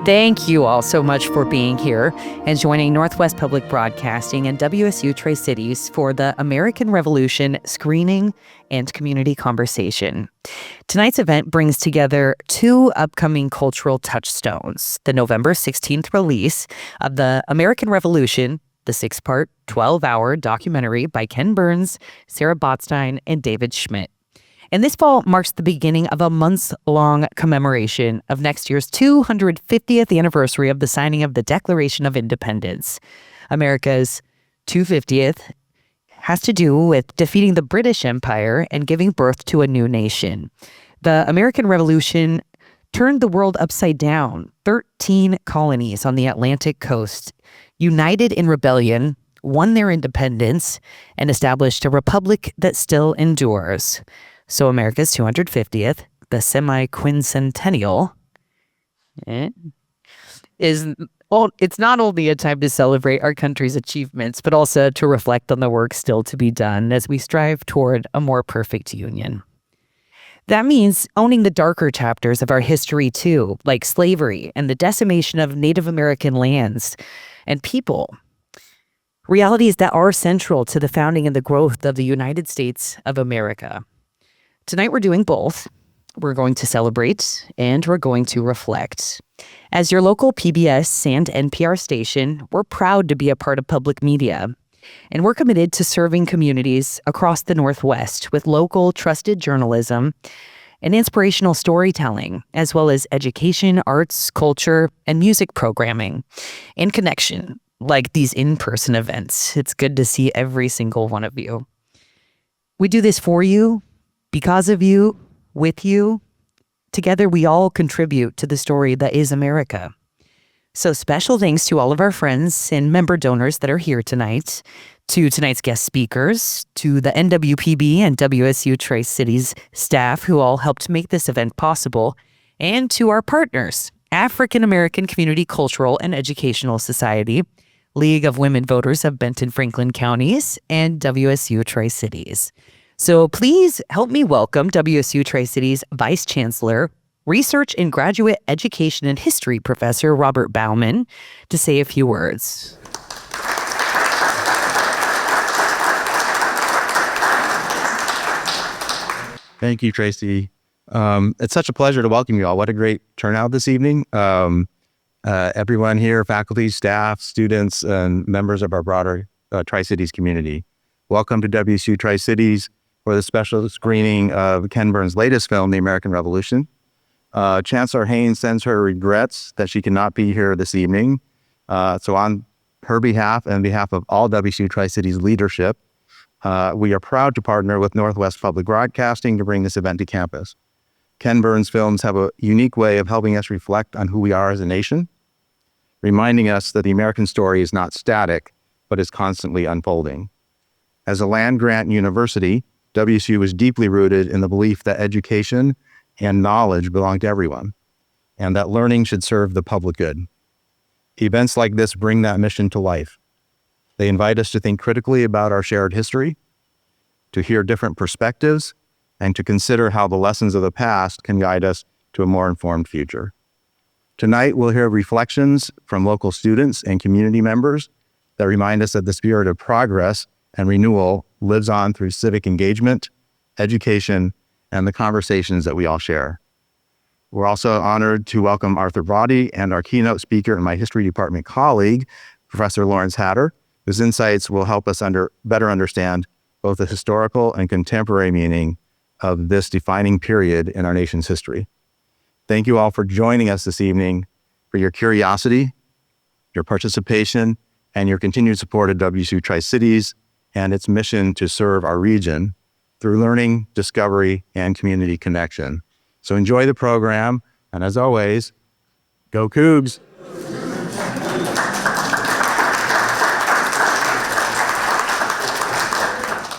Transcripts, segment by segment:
Thank you all so much for being here and joining Northwest Public Broadcasting and WSU Tri-Cities for the American Revolution Screening and Community Conversation. Tonight's event brings together two upcoming cultural touchstones: the November 16th release of the American Revolution, the 6-part, 12-hour documentary by Ken Burns, Sarah Botstein, and David Schmidt. And this fall marks the beginning of a months-long commemoration of next year's 250th anniversary of the signing of the Declaration of Independence. America's 250th has to do with defeating the British Empire and giving birth to a new nation. The American Revolution turned the world upside down. 13 colonies on the Atlantic coast united in rebellion, won their independence, and established a republic that still endures. So America's 250th, the semi-quincentennial, it's not only a time to celebrate our country's achievements, but also to reflect on the work still to be done as we strive toward a more perfect union. That means owning the darker chapters of our history too, like slavery and the decimation of Native American lands and people. Realities that are central to the founding and the growth of the United States of America. Tonight we're doing both. We're going to celebrate and we're going to reflect. As your local PBS and NPR station, we're proud to be a part of public media. And we're committed to serving communities across the Northwest with local, trusted journalism and inspirational storytelling, as well as education, arts, culture, and music programming and connection, like these in-person events. It's good to see every single one of you. We do this for you, because of you, with you. Together, we all contribute to the story that is America. So special thanks to all of our friends and member donors that are here tonight, to tonight's guest speakers, to the NWPB and WSU Tri-Cities staff who all helped make this event possible, and to our partners, African American Community Cultural and Educational Society, League of Women Voters of Benton Franklin Counties, and WSU Tri-Cities. So please help me welcome WSU Tri-Cities Vice Chancellor, Research and Graduate Education and History Professor Robert Bauman to say a few words. Thank you, Tracy. It's such a pleasure to welcome you all. What a great turnout this evening. Everyone here, faculty, staff, students, and members of our broader Tri-Cities community. Welcome to WSU Tri-Cities for the special screening of Ken Burns' latest film, The American Revolution. Chancellor Haynes sends her regrets that she cannot be here this evening. So on her behalf and behalf of all WSU Tri-Cities leadership, we are proud to partner with Northwest Public Broadcasting to bring this event to campus. Ken Burns' films have a unique way of helping us reflect on who we are as a nation, reminding us that the American story is not static, but is constantly unfolding. As a land-grant university, WSU is deeply rooted in the belief that education and knowledge belong to everyone, and that learning should serve the public good. Events like this bring that mission to life. They invite us to think critically about our shared history, to hear different perspectives, and to consider how the lessons of the past can guide us to a more informed future. Tonight, we'll hear reflections from local students and community members that remind us that the spirit of progress and renewal lives on through civic engagement, education, and the conversations that we all share. We're also honored to welcome Arthur Broady and our keynote speaker and my history department colleague, Professor Lawrence Hatter, whose insights will help us better understand both the historical and contemporary meaning of this defining period in our nation's history. Thank you all for joining us this evening, for your curiosity, your participation, and your continued support of WSU Tri-Cities and its mission to serve our region through learning, discovery, and community connection. So enjoy the program, and as always, go Cougs!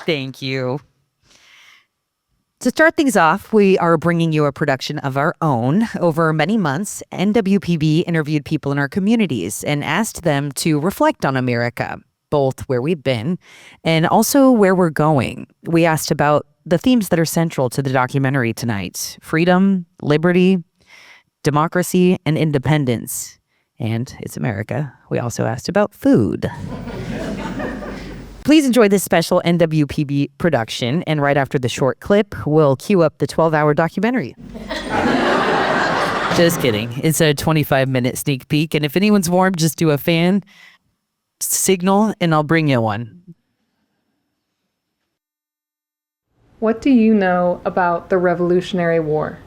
Thank you. To start things off, we are bringing you a production of our own. Over many months, NWPB interviewed people in our communities and asked them to reflect on America, both where we've been and also where we're going. We asked about the themes that are central to the documentary tonight: freedom, liberty, democracy, and independence. And it's America. We also asked about food. Please enjoy this special NWPB production, and right after the short clip, we'll cue up the 12-hour documentary. Just kidding. It's a 25-minute sneak peek, and if anyone's warm, just do a fan signal, and I'll bring you one. What do you know about the Revolutionary War?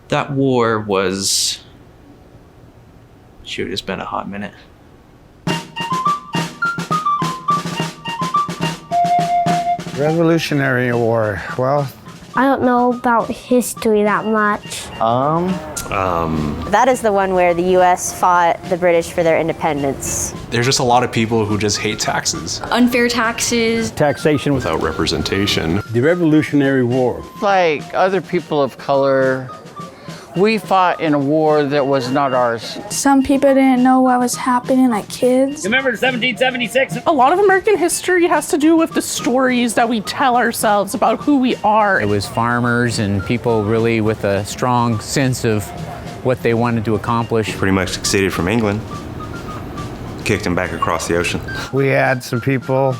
That war was... Shoot, it's been a hot minute. Revolutionary War. Well, I don't know about history that much. That is the one where the U.S. fought the British for their independence. There's just a lot of people who just hate taxes. Unfair taxes. Taxation without representation. The Revolutionary War. Like other people of color, we fought in a war that was not ours. Some people didn't know what was happening, like kids. Remember 1776? A lot of American history has to do with the stories that we tell ourselves about who we are. It was farmers and people really with a strong sense of what they wanted to accomplish. Pretty much succeeded from England, kicked them back across the ocean. we had some people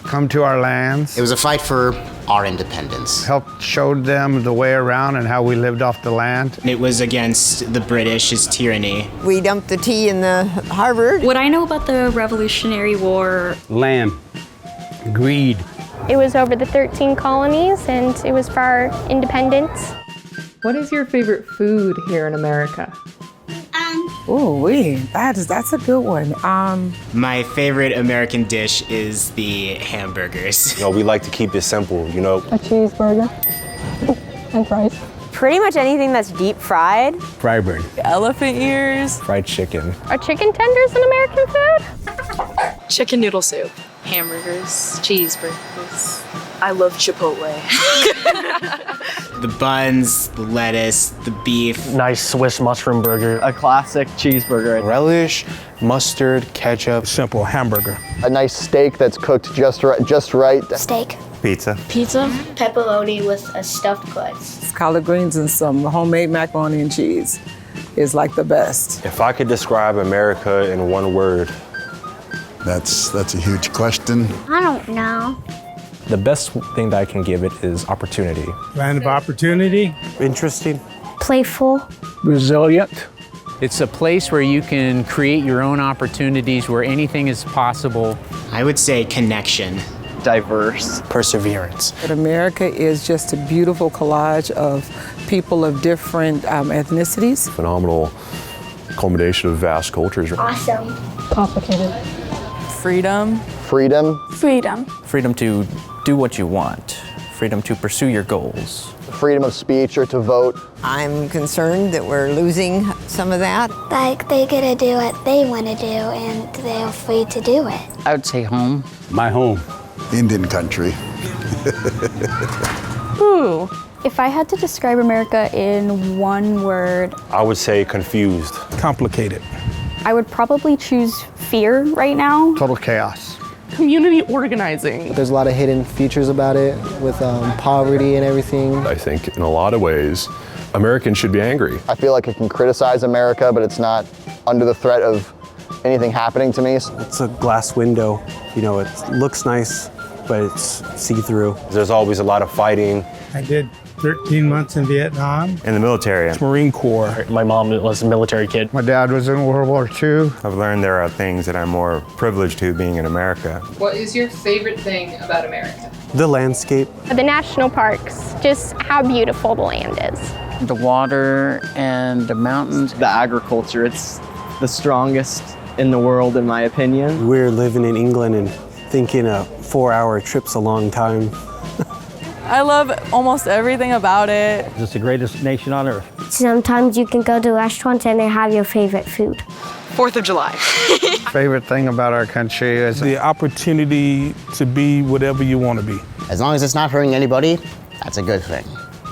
come to our lands. It was a fight for our independence. Helped showed them the way around and how we lived off the land. It was against the British's tyranny. We dumped the tea in the harbor. What I know about the Revolutionary War... Land. Greed. It was over the 13 colonies, and it was for our independence. What is your favorite food here in America? That's a good one. My favorite American dish is the hamburgers. We like to keep it simple, A cheeseburger and fries. Pretty much anything that's deep fried. Fried bird. Elephant ears. Fried chicken. Are chicken tenders an American food? Chicken noodle soup. Hamburgers. Cheeseburgers. I love Chipotle. The buns, the lettuce, the beef. Nice Swiss mushroom burger. A classic cheeseburger. Relish, mustard, ketchup. Simple hamburger. A nice steak that's cooked just right. Steak. Pizza. Pepperoni with a stuffed crust. Collard greens and some homemade macaroni and cheese is like the best. If I could describe America in one word. That's a huge question. I don't know. The best thing that I can give it is opportunity. Land of opportunity. Interesting. Playful. Resilient. It's a place where you can create your own opportunities, where anything is possible. I would say connection. Diverse. Perseverance. But America is just a beautiful collage of people of different ethnicities. Phenomenal culmination of vast cultures. Awesome. Complicated. Freedom. Freedom to do what you want. Freedom to pursue your goals. Freedom of speech or to vote. I'm concerned that we're losing some of that. Like they get to do what they want to do, and they're free to do it. I would say home. My home. Indian country. If I had to describe America in one word... I would say confused. Complicated. I would probably choose fear right now. Total chaos. Community organizing. There's a lot of hidden features about it with poverty and everything. I think in a lot of ways, Americans should be angry. I feel like I can criticize America, but it's not under the threat of anything happening to me. It's a glass window. It looks nice, but it's see-through. There's always a lot of fighting. I did 13 months in Vietnam. In the military. Marine Corps. My mom was a military kid. My dad was in World War II. I've learned there are things that I'm more privileged to being in America. What is your favorite thing about America? The landscape. The national parks, just how beautiful the land is. The water and the mountains. The agriculture, it's the strongest in the world, in my opinion. We're living in England and thinking a 4-hour trip's a long time. I love almost everything about it. It's the greatest nation on earth. Sometimes you can go to restaurants and they have your favorite food. 4th of July. Favorite thing about our country is the opportunity to be whatever you want to be. As long as it's not hurting anybody, that's a good thing.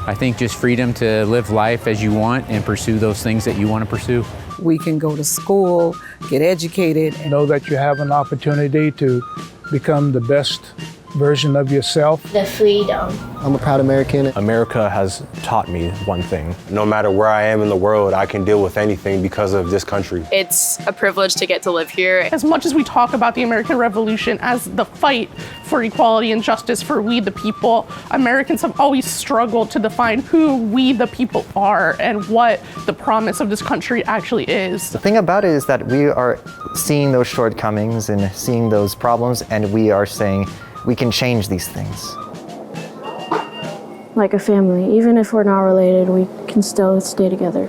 I think just freedom to live life as you want and pursue those things that you want to pursue. We can go to school, get educated. Know that you have an opportunity to become the best version of yourself. The freedom. I'm a proud American. America has taught me one thing. No matter where I am in the world, I can deal with anything because of this country. It's a privilege to get to live here. As much as we talk about the American Revolution as the fight for equality and justice for we the people, Americans have always struggled to define who we the people are and what the promise of this country actually is. The thing about it is that we are seeing those shortcomings and seeing those problems, and we are saying we can change these things. Like a family, even if we're not related, we can still stay together.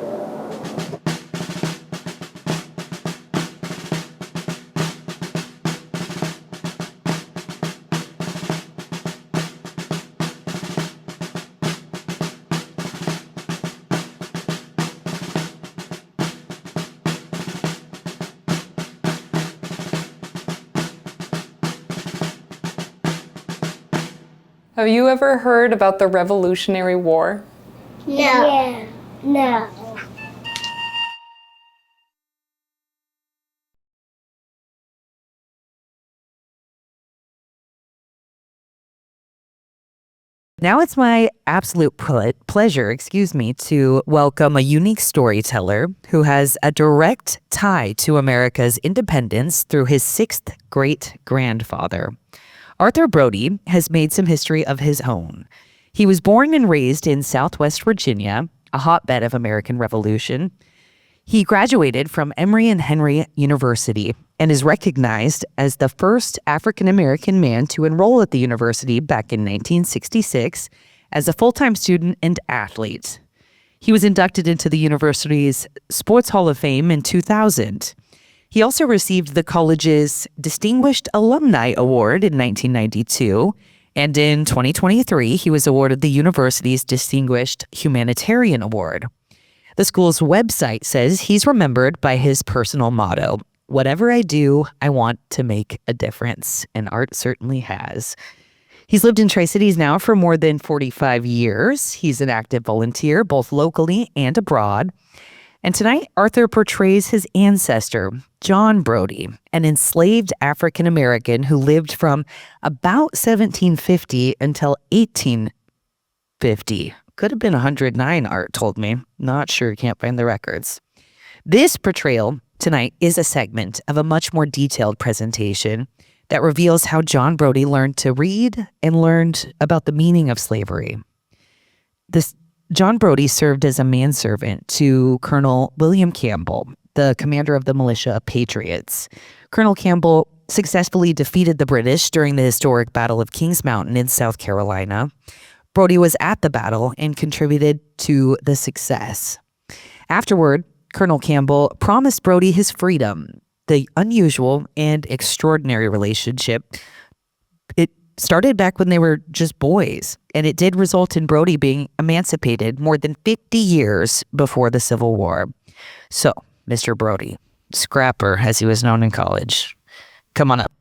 Have you ever heard about the Revolutionary War? No. Yeah. No. Now it's my absolute pleasure, to welcome a unique storyteller who has a direct tie to America's independence through his sixth great-grandfather. Arthur Broady has made some history of his own. He was born and raised in Southwest Virginia, a hotbed of American Revolution. He graduated from Emory and Henry University and is recognized as the first African-American man to enroll at the university back in 1966 as a full-time student and athlete. He was inducted into the university's Sports Hall of Fame in 2000. He also received the college's Distinguished Alumni Award in 1992, and in 2023, he was awarded the university's Distinguished Humanitarian Award. The school's website says he's remembered by his personal motto, "Whatever I do, I want to make a difference," and Art certainly has. He's lived in Tri-Cities now for more than 45 years. He's an active volunteer, both locally and abroad. And tonight, Arthur portrays his ancestor, John Broady, an enslaved African-American who lived from about 1750 until 1850. Could have been 109, Art told me. Not sure, can't find the records. This portrayal tonight is a segment of a much more detailed presentation that reveals how John Broady learned to read and learned about the meaning of slavery. John Broady served as a manservant to Colonel William Campbell, the commander of the militia Patriots. Colonel Campbell successfully defeated the British during the historic Battle of Kings Mountain in South Carolina. Broady was at the battle and contributed to the success. Afterward, Colonel Campbell promised Broady his freedom. The unusual and extraordinary relationship, it started back when they were just boys, and it did result in Broady being emancipated more than 50 years before the Civil War. So, Mr. Broady, Scrapper as he was known in college, come on up.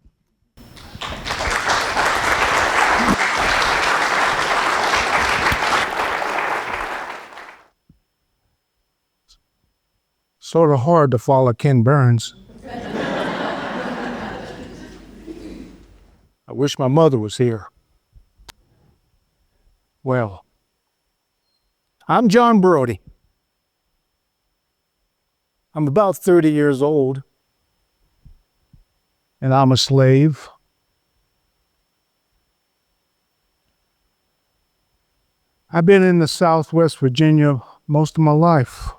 Sort of hard to follow Ken Burns. I wish my mother was here. Well, I'm John Broady. I'm about 30 years old, and I'm a slave. I've been in the Southwest Virginia most of my life.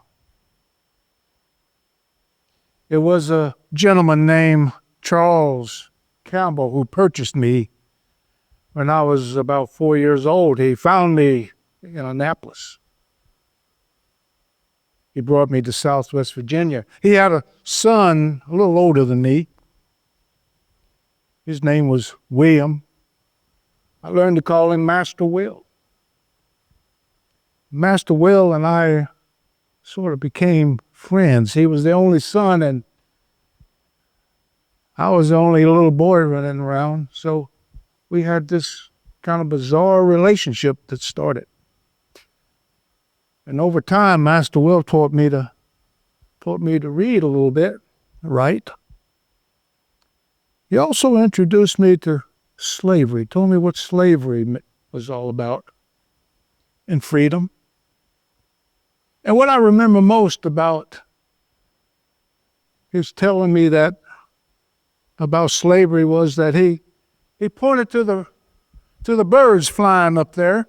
It was a gentleman named Charles Campbell who purchased me when I was about 4 years old. He found me in Annapolis. He brought me to Southwest Virginia. He had a son a little older than me. His name was William. I learned to call him Master Will. Master Will and I sort of became friends. He was the only son, and I was the only little boy running around. So we had this kind of bizarre relationship that started. And over time, Master Will taught me to read a little bit, write. He also introduced me to slavery. Told me what slavery was all about and freedom. And what I remember most about his telling me that about slavery was that he pointed to the birds flying up there,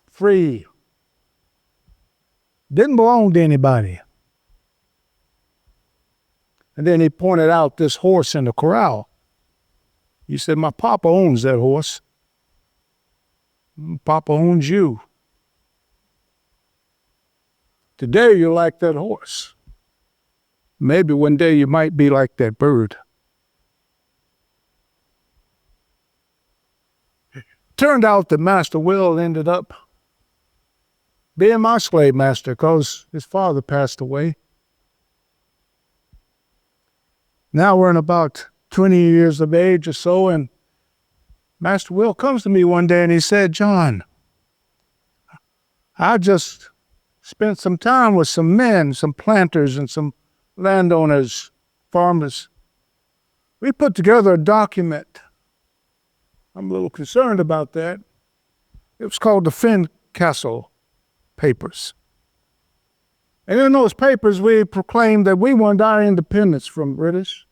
free. Didn't belong to anybody. And then he pointed out this horse in the corral. He said, my papa owns that horse. Papa owns you. Today you're like that horse. Maybe one day you might be like that bird. Turned out that Master Will ended up being my slave master because his father passed away. Now we're in about 20 years of age or so, and Master Will comes to me one day and he said, John, I just spent some time with some men, some planters and some landowners, farmers. We put together a document. I'm a little concerned about that. It was called the Fincastle Papers. And in those papers, we proclaimed that we wanted our independence from British.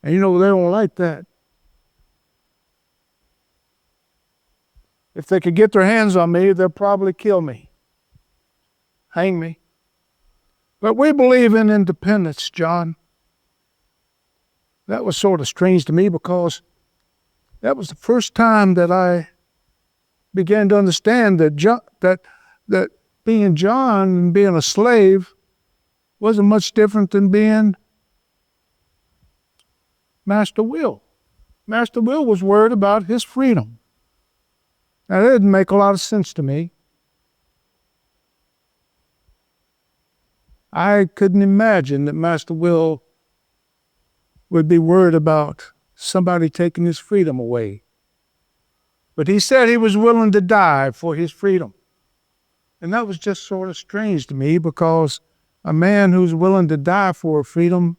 And you know, they don't like that. If they could get their hands on me, they'll probably kill me, hang me. But we believe in independence, John. That was sort of strange to me because that was the first time that I began to understand that being John and being a slave wasn't much different than being Master Will. Master Will was worried about his freedom. Now, that didn't make a lot of sense to me. I couldn't imagine that Master Will would be worried about somebody taking his freedom away. But he said he was willing to die for his freedom. And that was just sort of strange to me because a man who's willing to die for freedom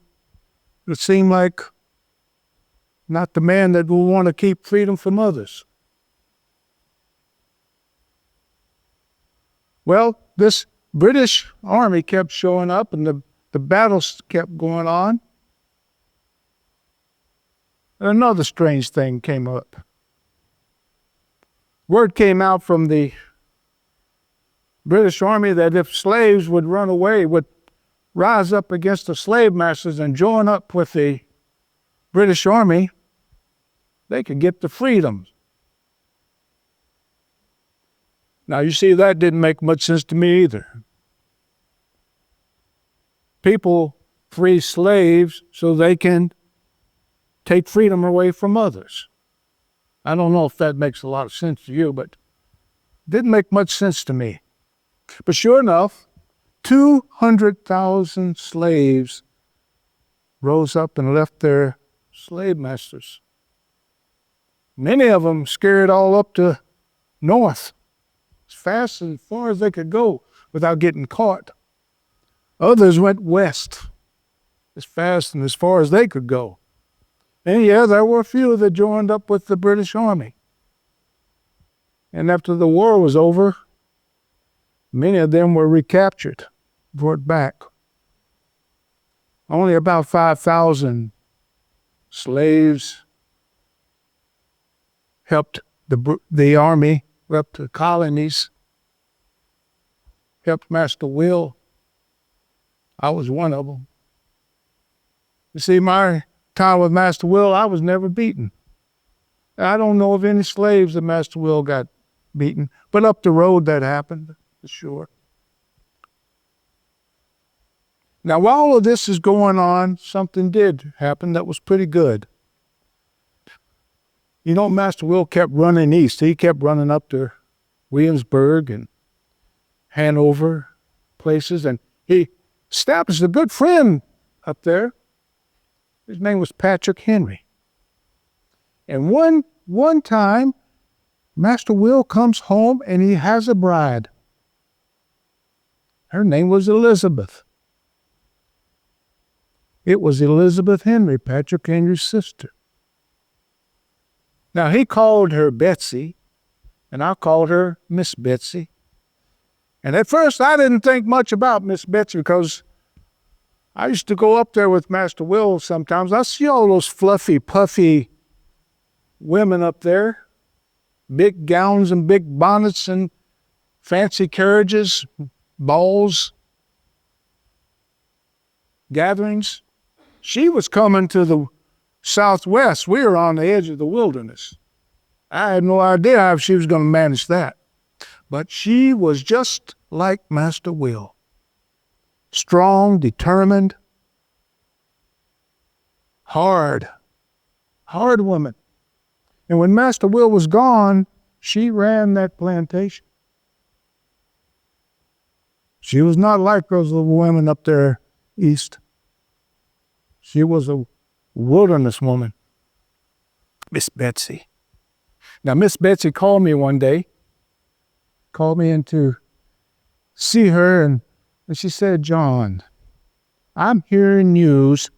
would seem like not the man that will want to keep freedom from others. Well, this British army kept showing up and the battles kept going on. And another strange thing came up. Word came out from the British army that if slaves would run away, would rise up against the slave masters and join up with the British army, they could get the freedom. Now, you see, that didn't make much sense to me either. People free slaves so they can take freedom away from others. I don't know if that makes a lot of sense to you, but it didn't make much sense to me. But sure enough, 200,000 slaves rose up and left their slave masters. Many of them scurried all up to north, as fast and as far as they could go without getting caught. Others went west, as fast and as far as they could go. And yeah, there were a few that joined up with the British Army. And after the war was over, many of them were recaptured, brought back. Only about 5,000 slaves helped the army, helped the colonies, helped Master Will. I was one of them. You see, my time with Master Will, I was never beaten. I don't know of any slaves that Master Will got beaten, but up the road that happened, for sure. Now, while all of this is going on, something did happen that was pretty good. You know, Master Will kept running east. He kept running up to Williamsburg and Hanover places, and he established a good friend up there. His name was Patrick Henry. And one time, Master Will comes home and he has a bride. Her name was Elizabeth. It was Elizabeth Henry, Patrick Henry's sister. Now, he called her Betsy, and I called her Miss Betsy. And at first, I didn't think much about Miss Betsy because I used to go up there with Master Will sometimes. I see all those fluffy, puffy women up there, big gowns and big bonnets and fancy carriages, balls, gatherings. She was coming to the Southwest. We were on the edge of the wilderness. I had no idea how she was going to manage that. But she was just like Master Will. Strong, determined, hard woman. And when Master Will was gone, she ran that plantation. She was not like those little women up there east. She was a wilderness woman, Miss Betsy. Now, Miss Betsy called me one day, called me in to see her, and she said, "John, I'm hearing news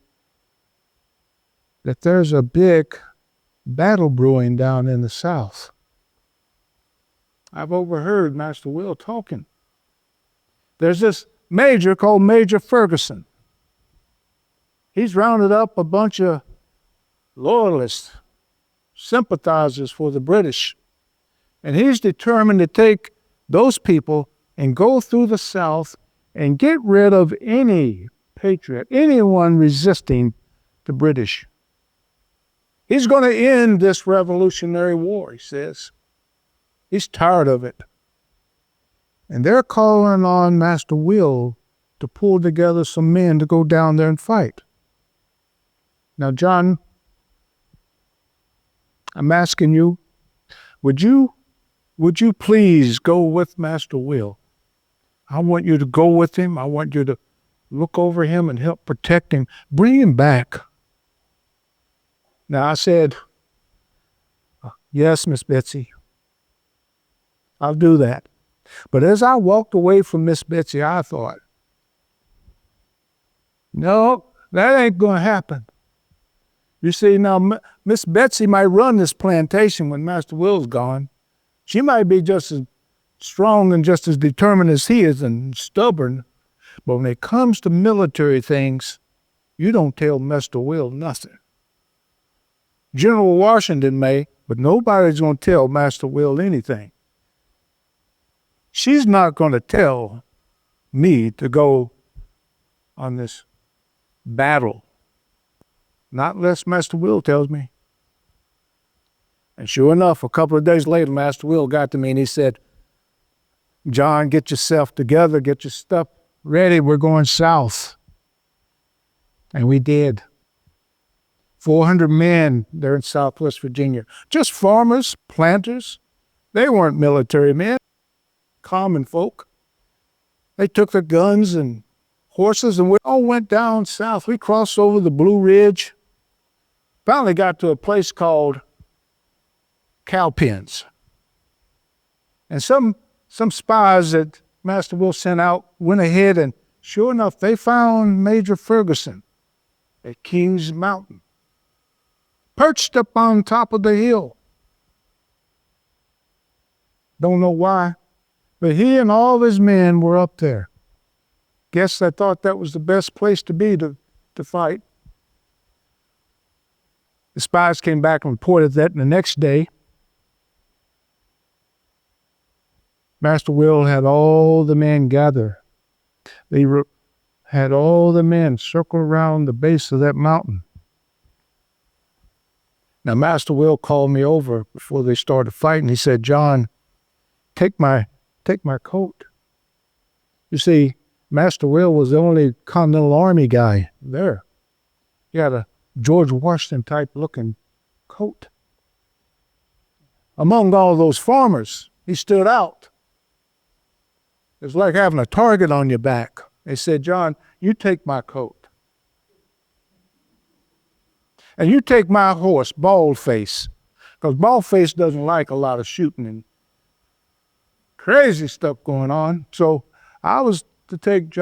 that there's a big battle brewing down in the South. I've overheard Master Will talking. There's this major called Major Ferguson. He's rounded up a bunch of loyalists, sympathizers for the British, and he's determined to take those people and go through the South and get rid of any patriot, anyone resisting the British. He's going to end this Revolutionary War," he says. He's tired of it. And they're calling on Master Will to pull together some men to go down there and fight. Now, John, I'm asking you, would you please go with Master Will? I want you to go with him. I want you to look over him and help protect him. Bring him back. Now, I said, "Yes, Miss Betsy, I'll do that." But as I walked away from Miss Betsy, I thought, no, that ain't going to happen. You see, now, Miss Betsy might run this plantation when Master Will's gone. She might be just as strong and just as determined as he is and stubborn. But when it comes to military things, you don't tell Master Will nothing. General Washington may, but nobody's going to tell Master Will anything. She's not going to tell me to go on this battle, not unless Master Will tells me. And sure enough, a couple of days later, Master Will got to me and he said, "John, get yourself together, get your stuff ready, we're going south." And we did. 400 men there in Southwest Virginia. Just farmers, planters. They weren't military men, common folk. They took their guns and horses and we all went down south. We crossed over the Blue Ridge. Finally got to a place called Cowpens. And some spies that Master Will sent out went ahead and sure enough, they found Major Ferguson at Kings Mountain, perched up on top of the hill. Don't know why, but he and all of his men were up there. Guess they thought that was the best place to be to fight. The spies came back and reported that, and the next day, Master Will had all the men gather. They had all the men circle around the base of that mountain. Now, Master Will called me over before they started fighting. He said, "John, take my coat." You see, Master Will was the only Continental Army guy there. He had a George Washington type looking coat. Among all those farmers, he stood out. It was like having a target on your back. They said, "John, you take my coat. And you take my horse, Baldface," because Baldface doesn't like a lot of shooting and crazy stuff going on. So I was to take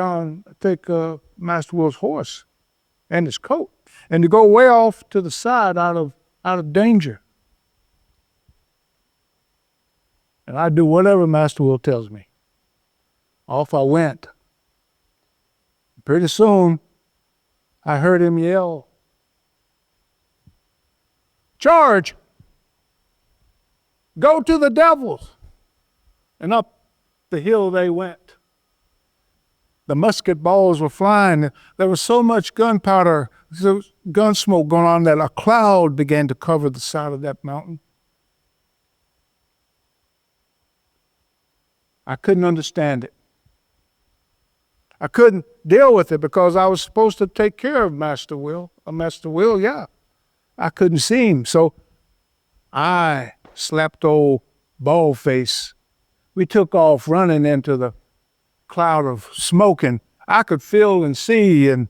Master Will's horse. and his coat, and to go way off to the side out of danger. And I do whatever Master Will tells me. Off I went. Pretty soon, I heard him yell, "Charge! Go to the devils!" And up the hill they went. The musket balls were flying. There was so much gunpowder, gun smoke going on that a cloud began to cover the side of that mountain. I couldn't understand it. I couldn't deal with it because I was supposed to take care of Master Will. Master Will, yeah. I couldn't see him, so I slapped old Baldface. We took off running into the cloud of smoke, and I could feel and see and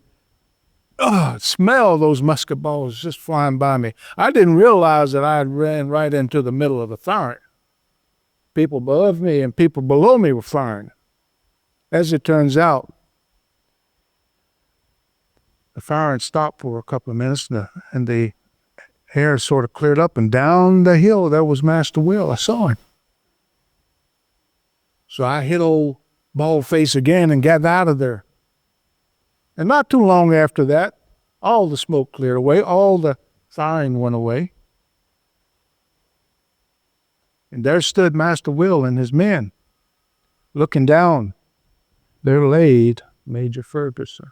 smell those musket balls just flying by me. I didn't realize that I had ran right into the middle of the firing. People above me and people below me were firing. As it turns out, the firing stopped for a couple of minutes, and the air sort of cleared up, and down the hill there was Master Will. I saw him. So I hit old Baldface again and got out of there. And not too long after that, all the smoke cleared away, all the firing went away. And there stood Master Will and his men. Looking down, there laid Major Ferguson.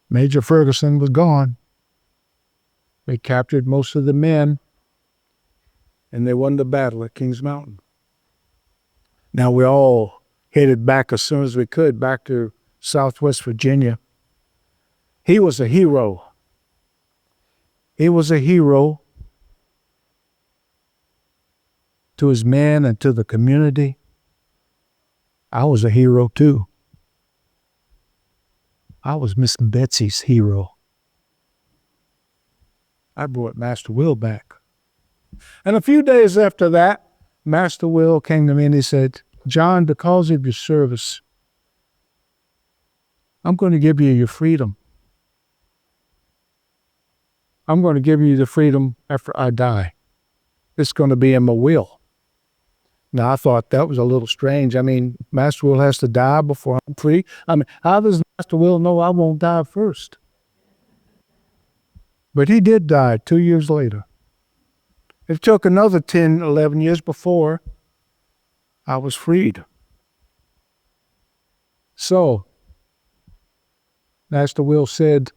Major Ferguson was gone. They captured most of the men, and they won the battle at Kings Mountain. Now we all headed back as soon as we could, back to Southwest Virginia. He was a hero. He was a hero to his men and to the community. I was a hero too. I was Miss Betsy's hero. I brought Master Will back. And a few days after that, Master Will came to me and he said, "John, because of your service, I'm going to give you your freedom. I'm going to give you the freedom after I die. It's going to be in my will." Now, I thought that was a little strange. I mean, Master Will has to die before I'm free. I mean, how does Master Will know I won't die first? But he did die 2 years later. It took another 10, 11 years before I was freed. So, Master Will said,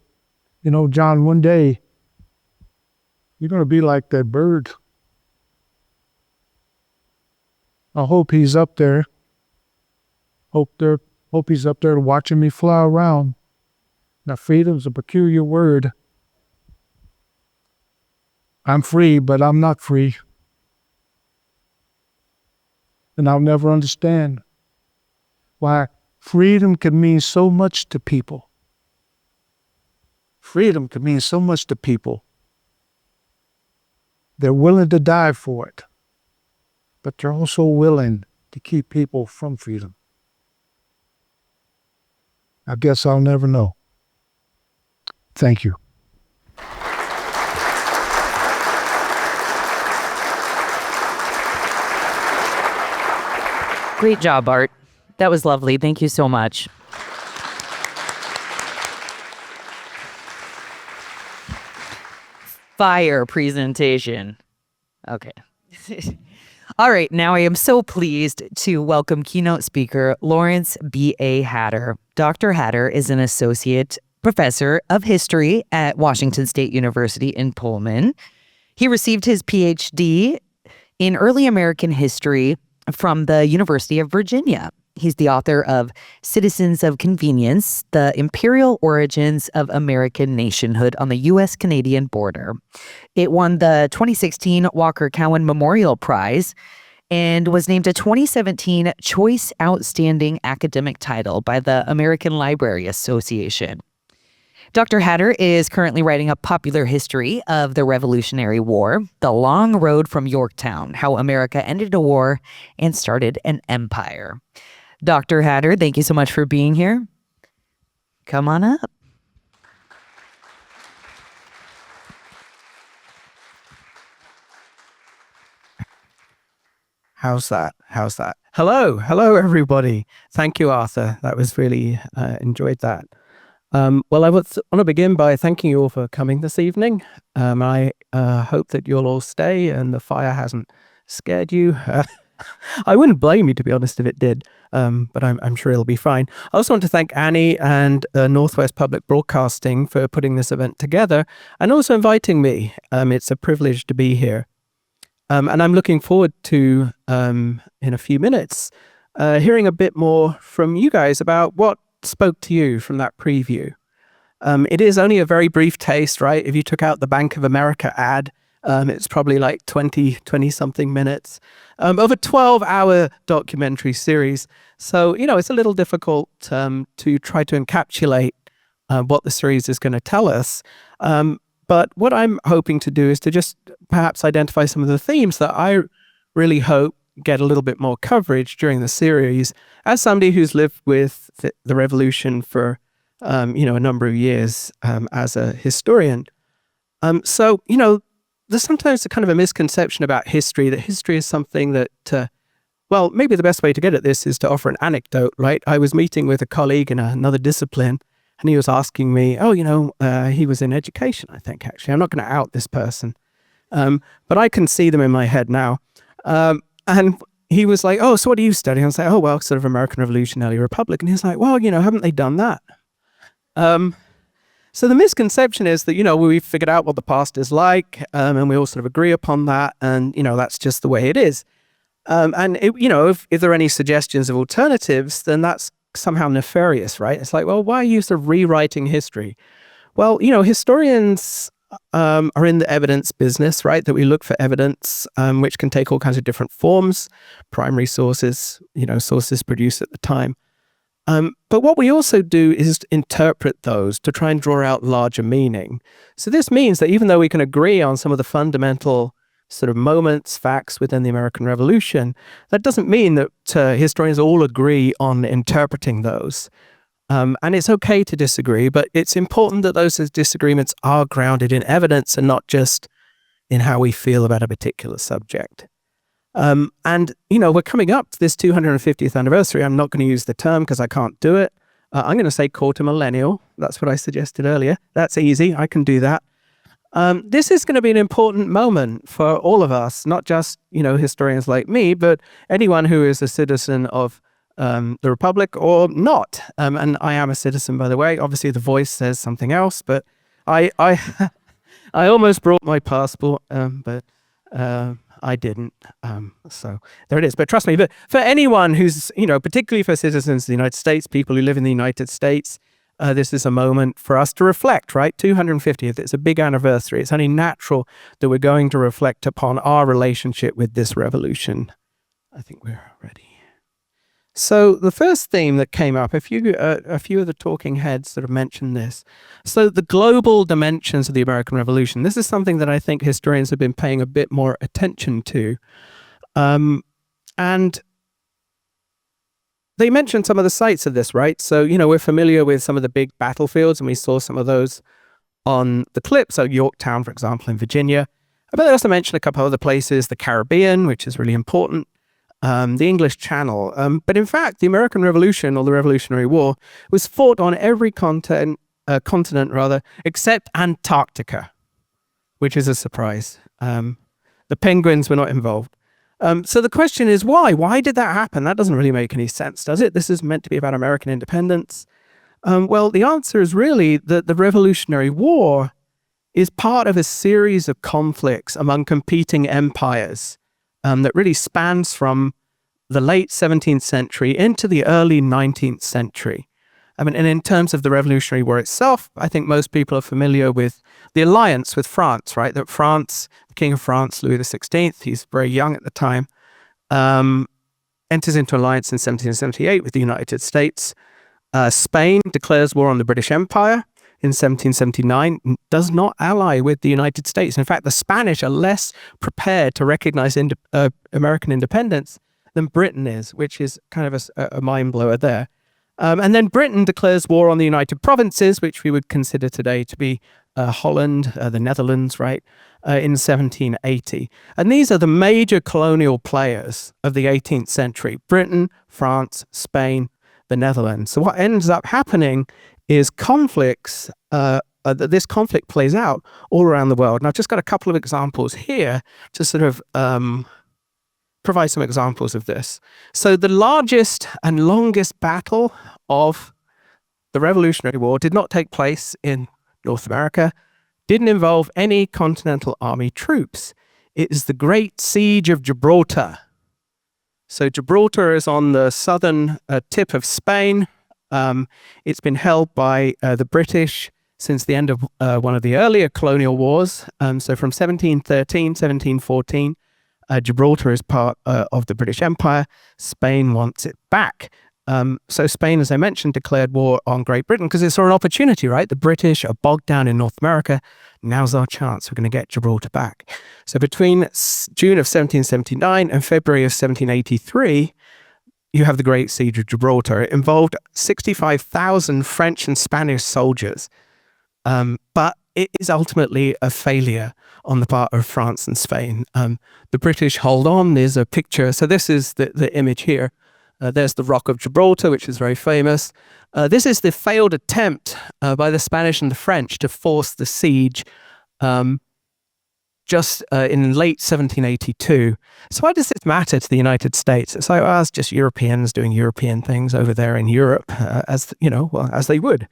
"You know, John, one day you're going to be like that bird. I hope he's up there. Hope he's up there watching me fly around." Now, freedom's a peculiar word. I'm free, but I'm not free. And I'll never understand why freedom can mean so much to people. Freedom can mean so much to people. They're willing to die for it, but they're also willing to keep people from freedom. I guess I'll never know. Thank you. Great job, Art. That was lovely. Thank you so much. Fire presentation. Okay. All right, now I am so pleased to welcome keynote speaker Lawrence B.A. Hatter. Dr. Hatter is an associate professor of history at Washington State University in Pullman. He received his Ph.D. in early American history from the University of Virginia. He's the author of Citizens of Convenience, The Imperial Origins of American Nationhood on the U.S.-Canadian Border. It won the 2016 Walker Cowan Memorial Prize and was named a 2017 Choice Outstanding Academic Title by the American Library Association. Dr. Hatter is currently writing a popular history of the Revolutionary War, The Long Road from Yorktown, How America Ended a War and Started an Empire. Dr. Hatter, thank you so much for being here. Come on up. How's that? Hello, everybody. Thank you, Arthur. That was really, enjoyed that. Well, I want to begin by thanking you all for coming this evening. I hope that you'll all stay and the fire hasn't scared you. I wouldn't blame you, to be honest, if it did, but I'm sure it'll be fine. I also want to thank Annie and Northwest Public Broadcasting for putting this event together and also inviting me. It's a privilege to be here. And I'm looking forward to, in a few minutes, hearing a bit more from you guys about what spoke to you from that preview. It is only a very brief taste, right? If you took out the Bank of America ad, it's probably like 20 something minutes of a 12-hour documentary series. So, it's a little difficult to try to encapsulate what the series is going to tell us. But what I'm hoping to do is to just perhaps identify some of the themes that I really hope get a little bit more coverage during the series as somebody who's lived with the revolution for, a number of years as a historian. So, there's sometimes a kind of a misconception about history, that history is something that, well, maybe the best way to get at this is to offer an anecdote, right? I was meeting with a colleague in another discipline, and he was asking me, he was in education, I think, actually. I'm not going to out this person, but I can see them in my head now. And he was like, so what do you study? I was like, well, sort of American Revolution, early Republic. And he's like, well, haven't they done that? So the misconception is that, we've figured out what the past is like, and we all sort of agree upon that. And, that's just the way it is. If there are any suggestions of alternatives, then that's somehow nefarious, right? It's like, well, why are you sort of rewriting history? Well, historians are in the evidence business, right? That we look for evidence, which can take all kinds of different forms, primary sources, sources produced at the time. But what we also do is interpret those to try and draw out larger meaning. So this means that even though we can agree on some of the fundamental sort of moments, facts within the American Revolution, that doesn't mean that historians all agree on interpreting those. And it's okay to disagree, but it's important that those disagreements are grounded in evidence and not just in how we feel about a particular subject. We're coming up to this 250th anniversary. I'm not going to use the term because I can't do it. I'm going to say quarter millennial. That's what I suggested earlier. That's easy. I can do that. This is going to be an important moment for all of us, not just, historians like me, but anyone who is a citizen of the Republic or not. And I am a citizen, by the way. Obviously, the voice says something else, but I almost brought my passport, but I didn't. So there it is. But trust me, but for anyone who's, particularly for citizens of the United States, people who live in the United States, this is a moment for us to reflect, right? 250th, it's a big anniversary. It's only natural that we're going to reflect upon our relationship with this revolution. I think we're ready. So the first theme that came up, a few of the talking heads sort of mentioned this. So the global dimensions of the American Revolution. This is something that I think historians have been paying a bit more attention to. And they mentioned some of the sites of this, right? So, we're familiar with some of the big battlefields, and we saw some of those on the clip. So Yorktown, for example, in Virginia. But they also mentioned a couple of other places, the Caribbean, which is really important, the English Channel. But in fact, the American Revolution, or the Revolutionary War, was fought on every continent, except Antarctica, which is a surprise. The Penguins were not involved. So the question is, why? Why did that happen? That doesn't really make any sense, does it? This is meant to be about American independence. Well, the answer is really that the Revolutionary War is part of a series of conflicts among competing empires that really spans from the late 17th century into the early 19th century. And in terms of the Revolutionary War itself, I think most people are familiar with the alliance with France, right? That France, the King of France, Louis XVI, he's very young at the time, enters into alliance in 1778 with the United States. Spain declares war on the British Empire in 1779, does not ally with the United States. In fact, the Spanish are less prepared to recognize American independence than Britain is, which is kind of a mind blower there. And then Britain declares war on the United Provinces, which we would consider today to be Holland, the Netherlands, right, in 1780. And these are the major colonial players of the 18th century: Britain, France, Spain, the Netherlands. So what ends up happening is conflicts, this conflict plays out all around the world. And I've just got a couple of examples here to sort of provide some examples of this. So the largest and longest battle of the Revolutionary War did not take place in North America, didn't involve any Continental Army troops. It is the Great Siege of Gibraltar. So Gibraltar is on the southern tip of Spain. It's been held by the British since the end of one of the earlier colonial wars. So from 1713, 1714, Gibraltar is part of the British Empire. Spain wants it back. So Spain, as I mentioned, declared war on Great Britain because it saw an opportunity, right? The British are bogged down in North America. Now's our chance. We're going to get Gibraltar back. So between June of 1779 and February of 1783, you have the Great Siege of Gibraltar. It involved 65,000 French and Spanish soldiers. But it is ultimately a failure on the part of France and Spain. The British hold on. There's a picture. So this is the image here. There's the Rock of Gibraltar, which is very famous. This is the failed attempt by the Spanish and the French to force the siege just in late 1782. So why does this matter to the United States? It's like, well, it's just Europeans doing European things over there in Europe, as you know, well, as they would.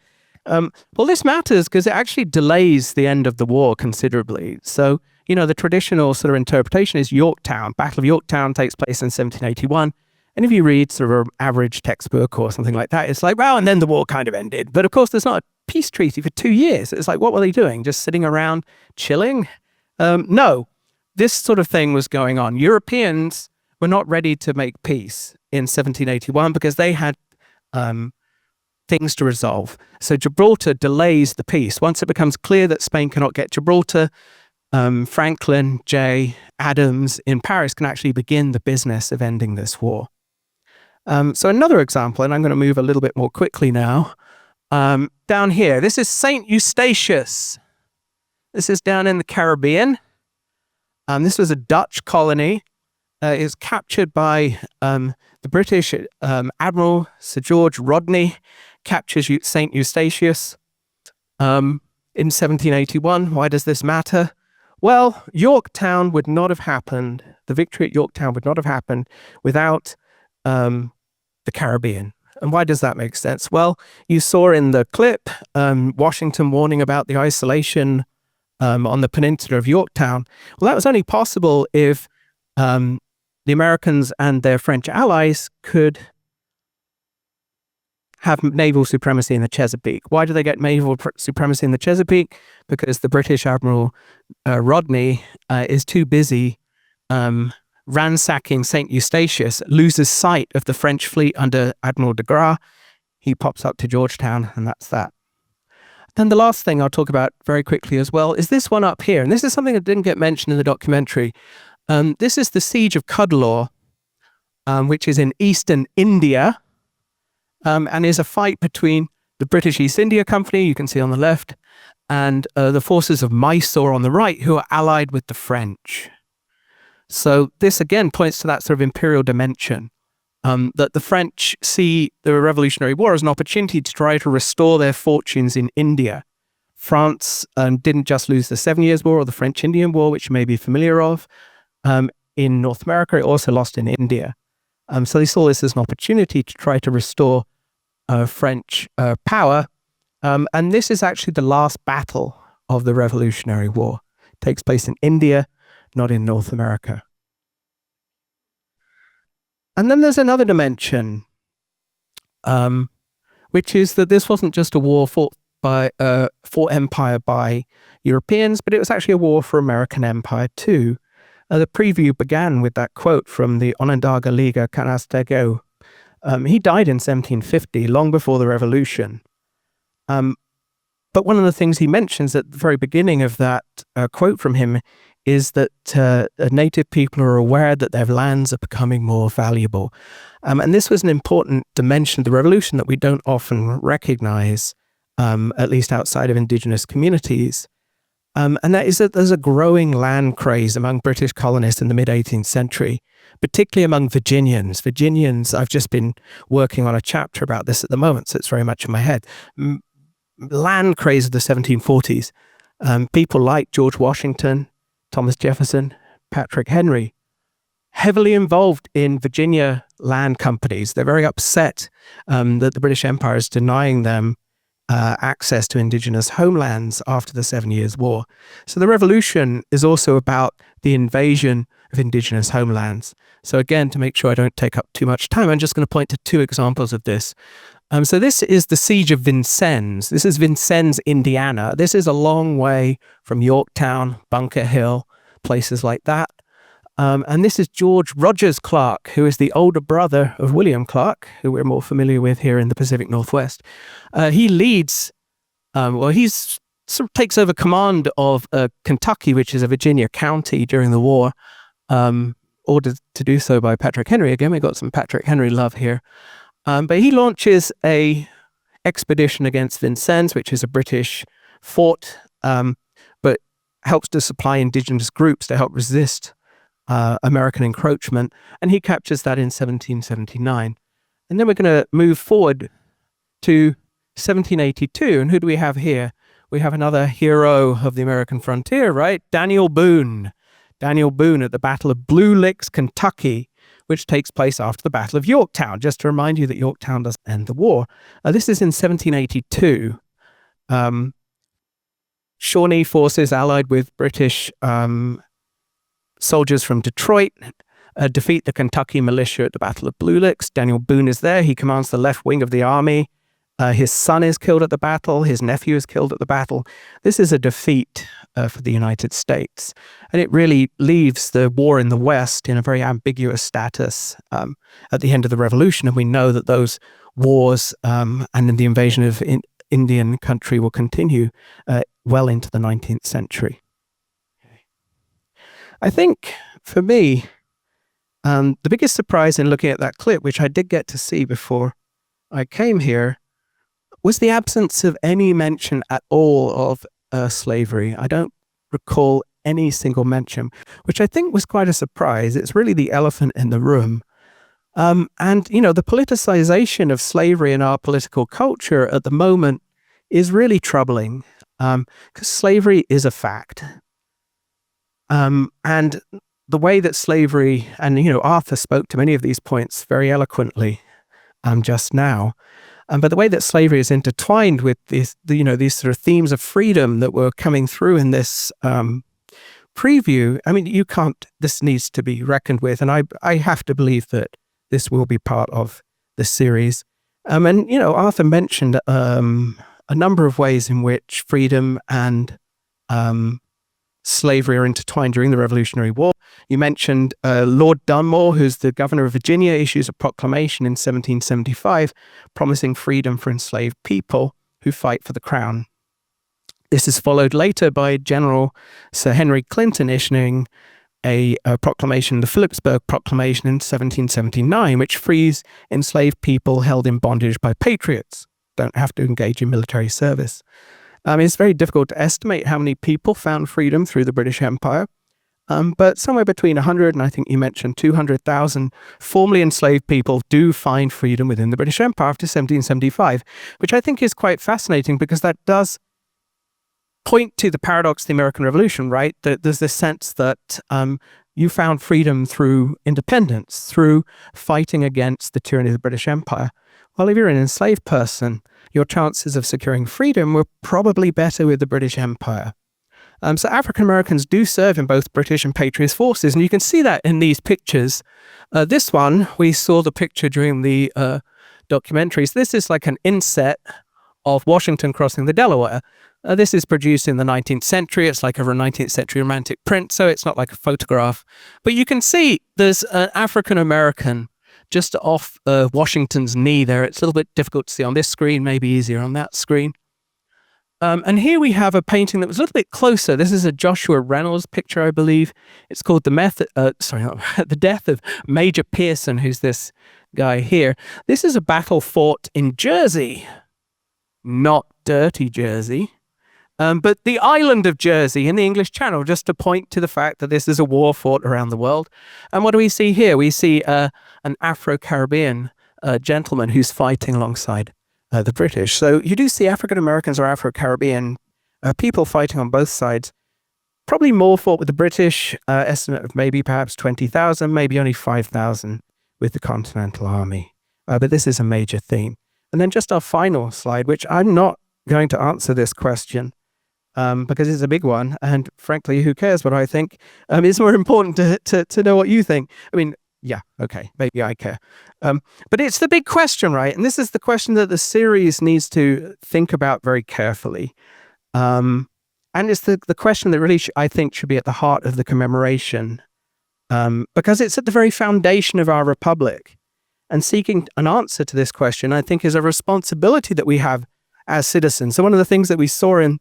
Well, this matters because it actually delays the end of the war considerably. So, you know, the traditional sort of interpretation is Yorktown. Battle of Yorktown takes place in 1781. And if you read sort of an average textbook or something like that, it's like, well, and then the war kind of ended. But of course, there's not a peace treaty for 2 years. It's like, what were they doing? Just sitting around chilling? No, this sort of thing was going on. Europeans were not ready to make peace in 1781 because they had things to resolve. So Gibraltar delays the peace. Once it becomes clear that Spain cannot get Gibraltar, Franklin, Jay, Adams in Paris can actually begin the business of ending this war. So another example, and I'm going to move a little bit more quickly now, down here. This is St. Eustatius. This is down in the Caribbean. This was a Dutch colony. It was captured by the British Admiral Sir George Rodney, captures St. Eustatius in 1781. Why does this matter? Well, Yorktown would not have happened, the victory at Yorktown would not have happened without the Caribbean. And why does that make sense? Well, you saw in the clip Washington warning about the isolation on the peninsula of Yorktown. Well, that was only possible if the Americans and their French allies could have naval supremacy in the Chesapeake. Why do they get naval supremacy in the Chesapeake? Because the British Admiral Rodney is too busy ransacking St. Eustatius, loses sight of the French fleet under Admiral de Grasse. He pops up to Georgetown, and that's that. Then the last thing I'll talk about very quickly as well is this one up here. And this is something that didn't get mentioned in the documentary. This is the Siege of Cuddalore, which is in eastern India, and is a fight between the British East India Company, you can see on the left, and the forces of Mysore on the right, who are allied with the French. So this again points to that sort of imperial dimension, that the French see the Revolutionary War as an opportunity to try to restore their fortunes in India. France didn't just lose the 7 Years' War or the French-Indian War, which you may be familiar of. In North America, it also lost in India. So they saw this as an opportunity to try to restore French power. And this is actually the last battle of the Revolutionary War. It takes place in India, not in North America. And then there's another dimension, which is that this wasn't just a war fought for empire by Europeans, but it was actually a war for American empire too. The preview began with that quote from the Onondaga Liga Canastego. He died in 1750, long before the Revolution. But one of the things he mentions at the very beginning of that quote from him is that native people are aware that their lands are becoming more valuable. And this was an important dimension of the revolution that we don't often recognize, at least outside of indigenous communities. And that is that there's a growing land craze among British colonists in the mid-18th century, particularly among Virginians. Virginians, I've just been working on a chapter about this at the moment, so it's very much in my head. Land craze of the 1740s. People like George Washington, Thomas Jefferson, Patrick Henry, heavily involved in Virginia land companies. They're very upset that the British Empire is denying them access to indigenous homelands after the 7 Years' War. So the revolution is also about the invasion of indigenous homelands. So again, to make sure I don't take up too much time, I'm just going to point to two examples of this. So this is the Siege of Vincennes. This is Vincennes, Indiana. This is a long way from Yorktown, Bunker Hill, places like that. And this is George Rogers Clark, who is the older brother of William Clark, who we're more familiar with here in the Pacific Northwest. He leads, he's sort of takes over command of Kentucky, which is a Virginia county during the war, ordered to do so by Patrick Henry. Again, we got some Patrick Henry love here. But he launches a expedition against Vincennes, which is a British fort, but helps to supply indigenous groups to help resist American encroachment, and he captures that in 1779. And then we're going to move forward to 1782, and who do we have here? We have another hero of the American frontier, right? Daniel Boone. Daniel Boone at the Battle of Blue Licks, Kentucky, which takes place after the Battle of Yorktown. Just to remind you that Yorktown doesn't end the war. This is in 1782. Shawnee forces allied with British soldiers from Detroit defeat the Kentucky militia at the Battle of Blue Licks. Daniel Boone is there. He commands the left wing of the army. His son is killed at the battle. His nephew is killed at the battle. This is a defeat for the United States. And it really leaves the war in the West in a very ambiguous status at the end of the Revolution. And we know that those wars and the invasion of Indian country will continue well into the 19th century. I think, for me, the biggest surprise in looking at that clip, which I did get to see before I came here, was the absence of any mention at all of slavery. I don't recall any single mention, which I think was quite a surprise. It's really the elephant in the room. And, you know, the politicization of slavery in our political culture at the moment is really troubling, because slavery is a fact. And the way that slavery, and, you know, Arthur spoke to many of these points very eloquently just now, but the way that slavery is intertwined with these sort of themes of freedom that were coming through in this preview, I mean, this needs to be reckoned with. And I have to believe that this will be part of the series. And, you know, Arthur mentioned a number of ways in which freedom and slavery are intertwined during the Revolutionary War. You mentioned Lord Dunmore, who's the governor of Virginia, issues a proclamation in 1775 promising freedom for enslaved people who fight for the crown. This is followed later by General Sir Henry Clinton issuing a proclamation, the Phillipsburg Proclamation in 1779, which frees enslaved people held in bondage by patriots, don't have to engage in military service. It's very difficult to estimate how many people found freedom through the British Empire, but somewhere between 100 and I think you mentioned 200,000 formerly enslaved people do find freedom within the British Empire after 1775, which I think is quite fascinating because that does point to the paradox of the American Revolution, right? That there's this sense that you found freedom through independence, through fighting against the tyranny of the British Empire. Well, if you're an enslaved person, your chances of securing freedom were probably better with the British Empire. So African Americans do serve in both British and Patriot forces, and you can see that in these pictures. This one, we saw the picture during the documentaries. This is like an inset of Washington crossing the Delaware. This is produced in the 19th century. It's like a 19th century romantic print, so it's not like a photograph. But you can see there's an African American just off Washington's knee there. It's a little bit difficult to see on this screen, maybe easier on that screen. And here we have a painting that was a little bit closer. This is a Joshua Reynolds picture, I believe. It's called The Death of Major Pearson, who's this guy here. This is a battle fought in Jersey, not dirty Jersey, but the island of Jersey in the English Channel, just to point to the fact that this is a war fought around the world. And what do we see here? We see an Afro-Caribbean gentleman who's fighting alongside the British. So you do see African Americans or Afro-Caribbean people fighting on both sides. Probably more fought with the British, estimate of maybe perhaps 20,000, maybe only 5,000 with the Continental Army. But this is a major theme. And then just our final slide, which I'm not going to answer this question because it's a big one. And frankly, who cares what I think? It's more important to know what you think. I mean, yeah, okay, maybe I care. But it's the big question, right? And this is the question that the series needs to think about very carefully. And it's the question that really, I think, should be at the heart of the commemoration because it's at the very foundation of our republic. And seeking an answer to this question, I think, is a responsibility that we have as citizens. So one of the things that we saw in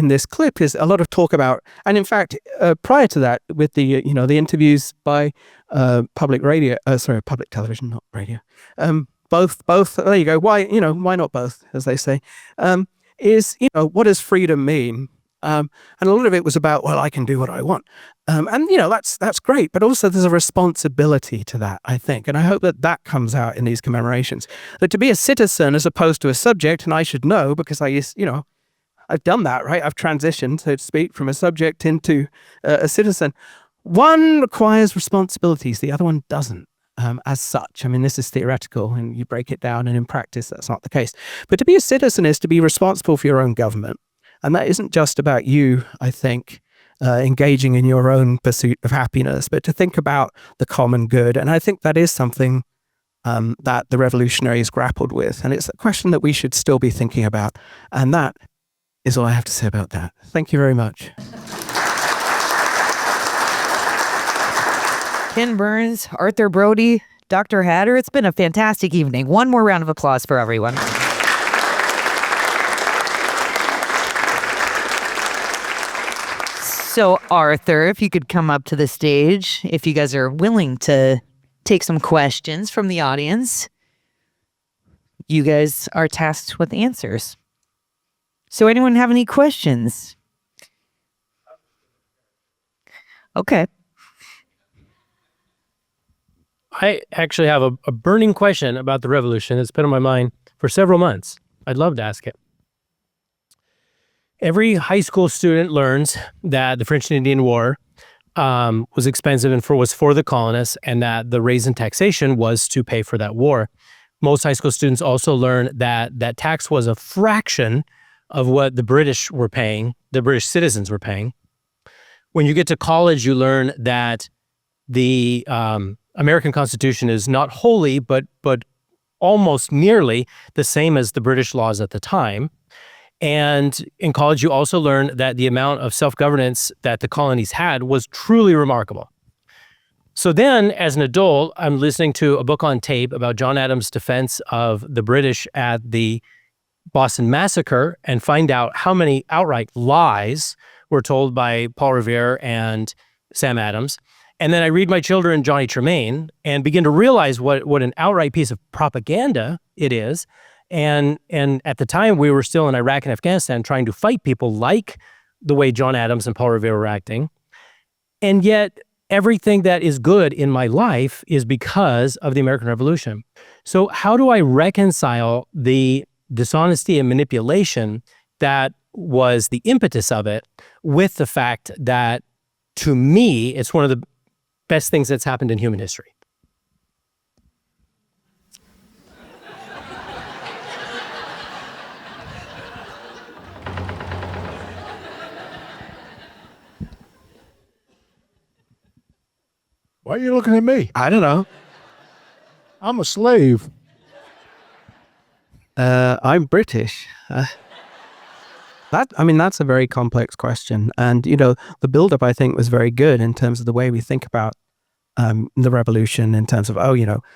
this clip is a lot of talk about, and in fact, prior to that, with the the interviews by public television, not radio. Both. There you go. Why not both, as they say? Is what does freedom mean? And a lot of it was about, well, I can do what I want, and that's great. But also, there's a responsibility to that, I think, and I hope that comes out in these commemorations. That to be a citizen as opposed to a subject, and I should know because I've done that, right? I've transitioned, so to speak, from a subject into a citizen. One requires responsibilities, the other one doesn't, as such. I mean, this is theoretical, and you break it down, and in practice, that's not the case. But to be a citizen is to be responsible for your own government. And that isn't just about you, I think, engaging in your own pursuit of happiness, but to think about the common good. And I think that is something that the revolutionaries grappled with. And it's a question that we should still be thinking about. And that is all I have to say about that. Thank you very much. Ken Burns, Arthur Broady, Dr. Hatter, it's been a fantastic evening. One more round of applause for everyone. So, Arthur, if you could come up to the stage, if you guys are willing to take some questions from the audience, you guys are tasked with answers. So anyone have any questions? Okay. I actually have a burning question about the revolution that's been on my mind for several months. I'd love to ask it. Every high school student learns that the French and Indian War was expensive and was for the colonists, and that the raise in taxation was to pay for that war. Most high school students also learn that tax was a fraction of what the British were paying, the British citizens were paying. When you get to college, you learn that the American Constitution is not wholly, but almost nearly the same as the British laws at the time. And in college, you also learn that the amount of self-governance that the colonies had was truly remarkable. So then, as an adult, I'm listening to a book on tape about John Adams' defense of the British at the Boston Massacre and find out how many outright lies were told by Paul Revere and Sam Adams. And then I read my children Johnny Tremaine and begin to realize what an outright piece of propaganda it is. And at the time, we were still in Iraq and Afghanistan trying to fight people like the way John Adams and Paul Revere were acting. And yet, everything that is good in my life is because of the American Revolution. So how do I reconcile the dishonesty and manipulation that was the impetus of it with the fact that, to me, it's one of the best things that's happened in human history? Why are you looking at me? I don't know. I'm a slave. I'm British. That's a very complex question. And, the buildup, I think, was very good in terms of the way we think about the revolution in terms of,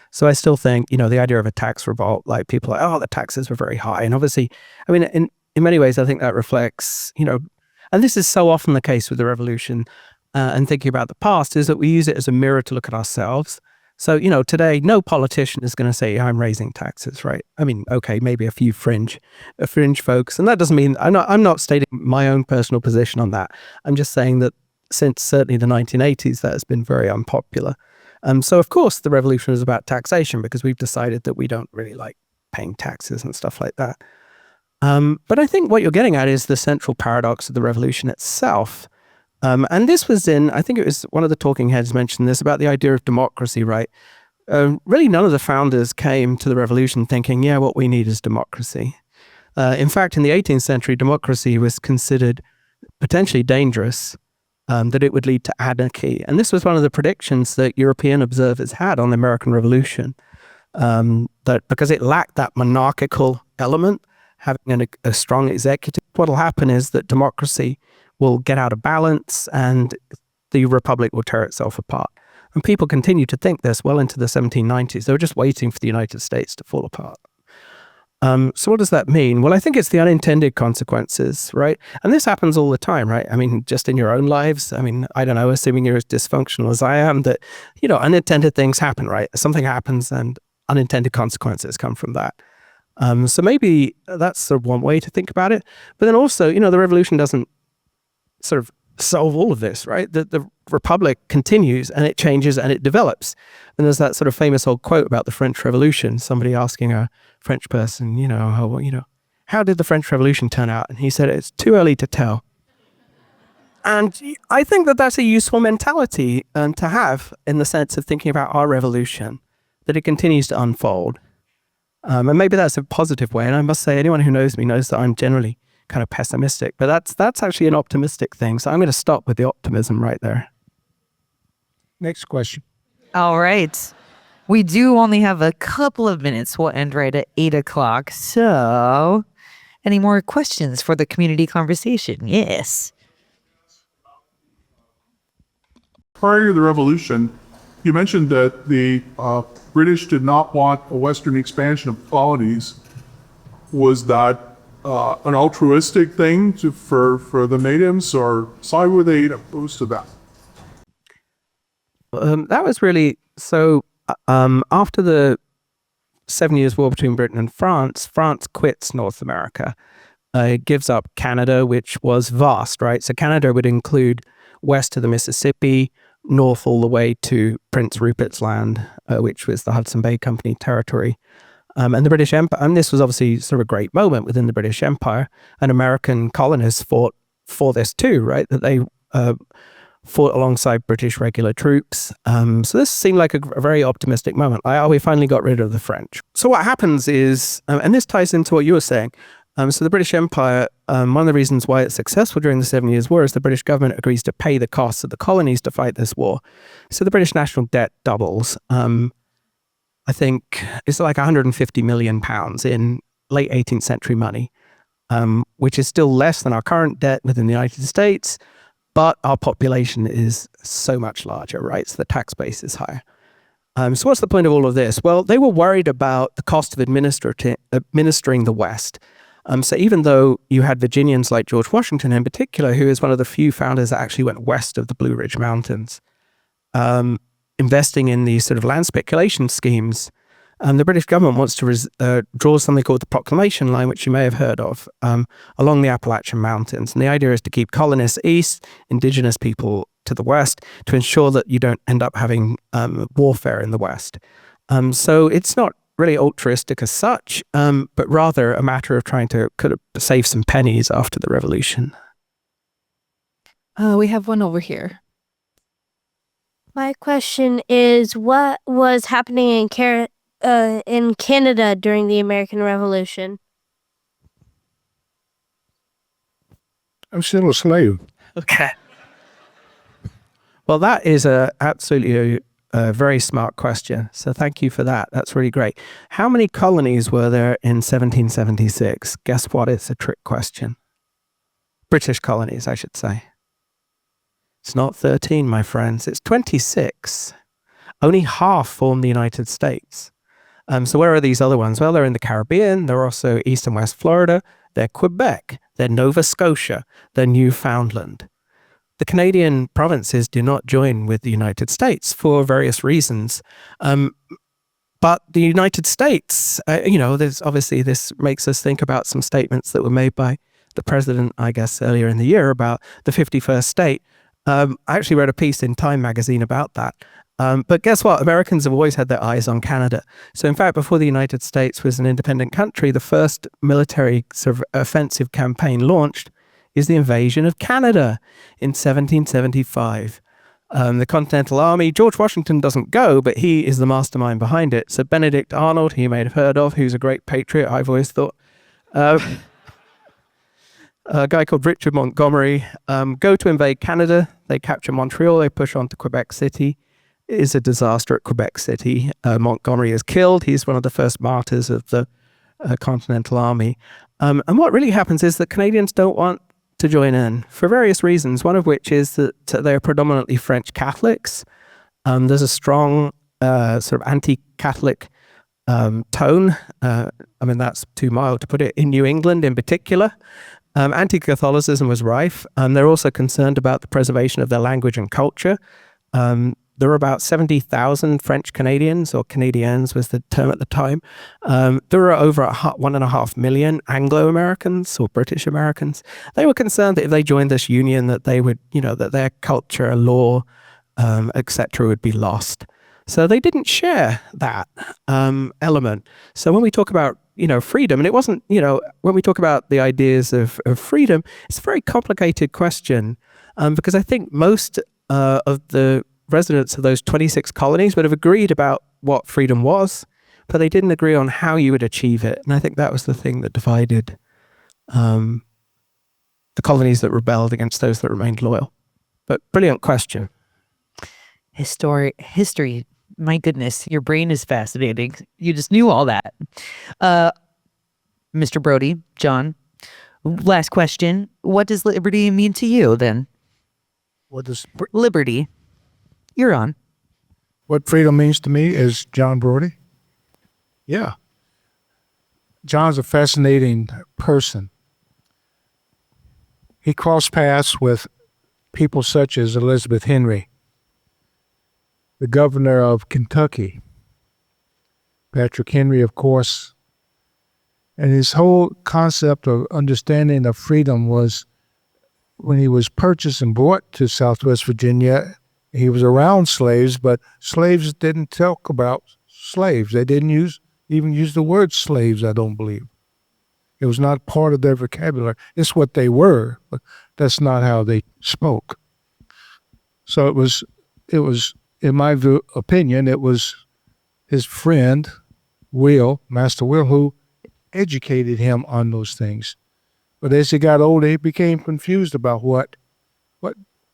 so I still think, the idea of a tax revolt, like people are like, the taxes were very high. And obviously, in many ways, I think that reflects, and this is so often the case with the revolution and thinking about the past, is that we use it as a mirror to look at ourselves. So, today, no politician is going to say, I'm raising taxes, right? I mean, okay, maybe a few fringe folks. And that doesn't mean, I'm not stating my own personal position on that. I'm just saying that since certainly the 1980s, that has been very unpopular. So, of course, the revolution was about taxation because we've decided that we don't really like paying taxes and stuff like that. But I think what you're getting at is the central paradox of the revolution itself. And this was I think it was one of the talking heads mentioned this about the idea of democracy, right? Really, none of the founders came to the revolution thinking, yeah, what we need is democracy. In fact, in the 18th century, democracy was considered potentially dangerous, that it would lead to anarchy. And this was one of the predictions that European observers had on the American Revolution, that because it lacked that monarchical element, having a strong executive, what will happen is that democracy will get out of balance and the republic will tear itself apart. And people continue to think this well into the 1790s. They were just waiting for the United States to fall apart. So what does that mean? Well, I think it's the unintended consequences, right? And this happens all the time, right? I mean, just in your own lives. I mean, I don't know, assuming you're as dysfunctional as I am, that, unintended things happen, right? Something happens and unintended consequences come from that. So maybe that's sort of one way to think about it. But then also, the revolution doesn't sort of solve all of this, right? The republic continues and it changes and it develops. And there's that sort of famous old quote about the French Revolution, somebody asking a French person, how did the French Revolution turn out? And he said, it's too early to tell. And I think that that's a useful mentality to have in the sense of thinking about our revolution, that it continues to unfold. And maybe that's a positive way. And I must say, anyone who knows me knows that I'm generally kind of pessimistic, but that's actually an optimistic thing. So I'm going to stop with the optimism right there. Next question. All right. We do only have a couple of minutes. We'll end right at 8 o'clock. So any more questions for the community conversation? Yes. Prior to the revolution, you mentioned that the British did not want a Western expansion of colonies. Was that an altruistic thing for the natives, or why were they opposed to that? That was really so. After the 7 Years' War between Britain and France quits North America. It gives up Canada, which was vast, right? So Canada would include west of the Mississippi, north all the way to Prince Rupert's Land, which was the Hudson Bay Company territory. And the British Empire, and this was obviously sort of a great moment within the British Empire, and American colonists fought for this too, right? That they fought alongside British regular troops. So this seemed like a very optimistic moment. We finally got rid of the French. So what happens is, and this ties into what you were saying, so the British Empire, one of the reasons why it's successful during the 7 Years' War is the British government agrees to pay the costs of the colonies to fight this war. So the British national debt doubles. I think it's like 150 million pounds in late 18th century money, which is still less than our current debt within the United States, but our population is so much larger, right? So the tax base is higher. So what's the point of all of this? Well, they were worried about the cost of administering the West. So even though you had Virginians like George Washington in particular, who is one of the few founders that actually went west of the Blue Ridge Mountains, investing in these sort of land speculation schemes, the British government wants to draw something called the Proclamation Line, which you may have heard of, along the Appalachian Mountains. And the idea is to keep colonists east, indigenous people to the west, to ensure that you don't end up having warfare in the west. So it's not really altruistic as such, but rather a matter of trying to kind of save some pennies after the revolution. We have one over here. My question is, what was happening in Canada during the American Revolution? I'm still a slave. Okay. Well, that is absolutely a very smart question. So thank you for that. That's really great. How many colonies were there in 1776? Guess what? It's a trick question. British colonies, I should say. It's not 13, my friends. It's 26. Only half formed the United States. So where are these other ones? Well, they're in the Caribbean. They're also East and West Florida. They're Quebec. They're Nova Scotia. They're Newfoundland. The Canadian provinces do not join with the United States for various reasons. But the United States, there's obviously this makes us think about some statements that were made by the president, I guess, earlier in the year about the 51st state. I actually read a piece in Time magazine about that. But guess what? Americans have always had their eyes on Canada. So in fact, before the United States was an independent country, the first military sort of offensive campaign launched is the invasion of Canada in 1775. The Continental Army, George Washington doesn't go, but he is the mastermind behind it. So Benedict Arnold, who you may have heard of, who's a great patriot, I've always thought. A guy called Richard Montgomery go to invade Canada. They capture Montreal. They push on to Quebec City. It is a disaster at Quebec City. Montgomery is killed. He's one of the first martyrs of the Continental Army. And what really happens is that Canadians don't want to join in for various reasons, one of which is that they're predominantly French Catholics. There's a strong sort of anti-Catholic tone. That's too mild to put it, in New England in particular. Anti-Catholicism was rife. They're also concerned about the preservation of their language and culture. There were about 70,000 French Canadians, or Canadiens was the term at the time. There were over 1.5 million Anglo-Americans or British Americans. They were concerned that if they joined this union, that they would, that their culture, law, etc., would be lost. So they didn't share that element. So when we talk about, freedom, and it wasn't, when we talk about the ideas of freedom, it's a very complicated question because I think most of the residents of those 26 colonies would have agreed about what freedom was, but they didn't agree on how you would achieve it. And I think that was the thing that divided the colonies that rebelled against those that remained loyal. But brilliant question. History. My goodness, your brain is fascinating. You just knew all that. Mr. Broady, John, last question. What does liberty mean to you then? What does liberty? You're on. What freedom means to me is John Broady. Yeah. John's a fascinating person. He crossed paths with people such as Elizabeth Henry, the governor of Kentucky, Patrick Henry, of course. And his whole concept of understanding of freedom was when he was purchased and brought to Southwest Virginia. He was around slaves, but slaves didn't talk about slaves. They didn't even use the word slaves, I don't believe. It was not part of their vocabulary. It's what they were, but that's not how they spoke. So it was, in my opinion, it was his friend, Master Will, who educated him on those things. But as he got older, he became confused about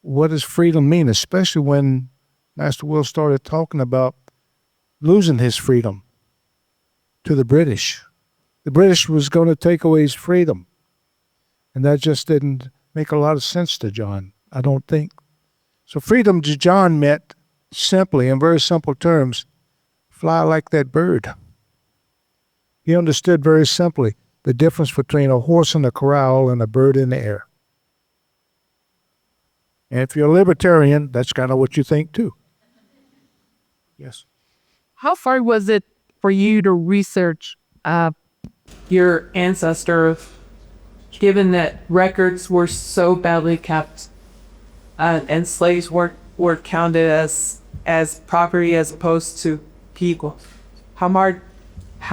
what does freedom mean, especially when Master Will started talking about losing his freedom to the British. The British was going to take away his freedom. And that just didn't make a lot of sense to John, I don't think. So freedom to John meant simply, in very simple terms, fly like that bird. He understood very simply the difference between a horse in a corral and a bird in the air. And if you're a libertarian, that's kind of what you think too. Yes. How far was it for you to research your ancestors, given that records were so badly kept and slaves were counted as property as opposed to people? How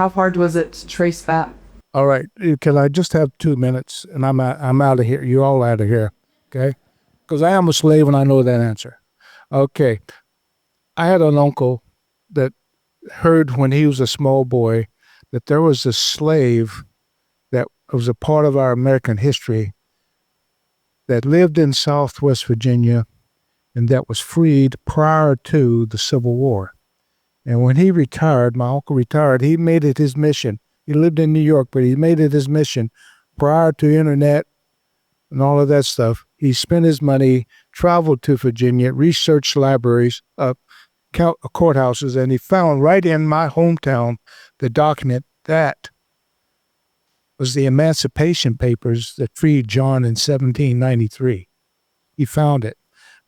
hard was it to trace that? All right. Can I just have 2 minutes and I'm out of here. You're all out of here. Okay. Because I am a slave and I know that answer. Okay. I had an uncle that heard when he was a small boy that there was a slave that was a part of our American history that lived in Southwest Virginia and that was freed prior to the Civil War. And when he retired, my uncle retired, he made it his mission. He lived in New York, but he made it his mission prior to internet and all of that stuff. He spent his money, traveled to Virginia, researched libraries, courthouses, and he found right in my hometown the document that was the Emancipation Papers that freed John in 1793. He found it.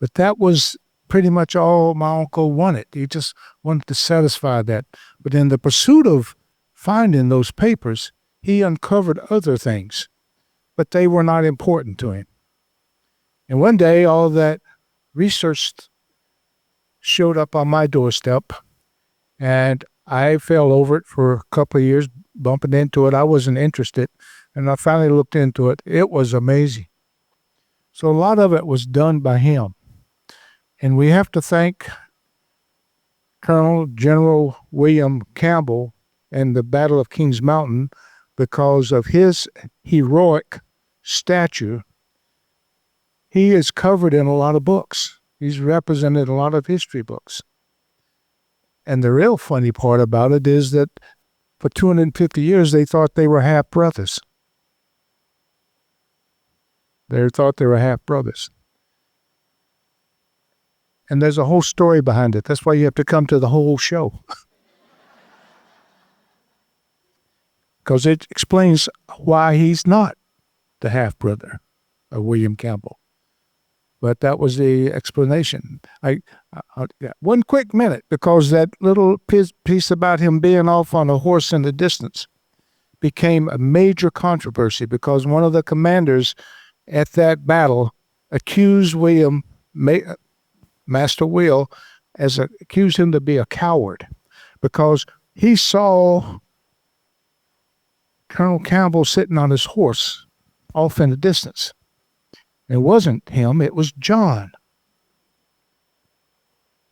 But that was pretty much all my uncle wanted. He just wanted to satisfy that. But in the pursuit of finding those papers, he uncovered other things, but they were not important to him. And one day, all that research showed up on my doorstep, and I fell over it for a couple of years, bumping into it. I wasn't interested, and I finally looked into it. It was amazing. So a lot of it was done by him. And we have to thank Colonel General William Campbell and the Battle of Kings Mountain because of his heroic stature. He is covered in a lot of books. He's represented in a lot of history books. And the real funny part about it is that for 250 years, they thought they were half brothers. They thought they were half brothers. And there's a whole story behind it. That's why you have to come to the whole show. Because it explains why he's not the half brother of William Campbell. But that was the explanation. One quick minute, because that little piece about him being off on a horse in the distance became a major controversy because one of the commanders at that battle accused Master Will, accused him to be a coward because he saw Colonel Campbell sitting on his horse off in the distance. It wasn't him, it was John.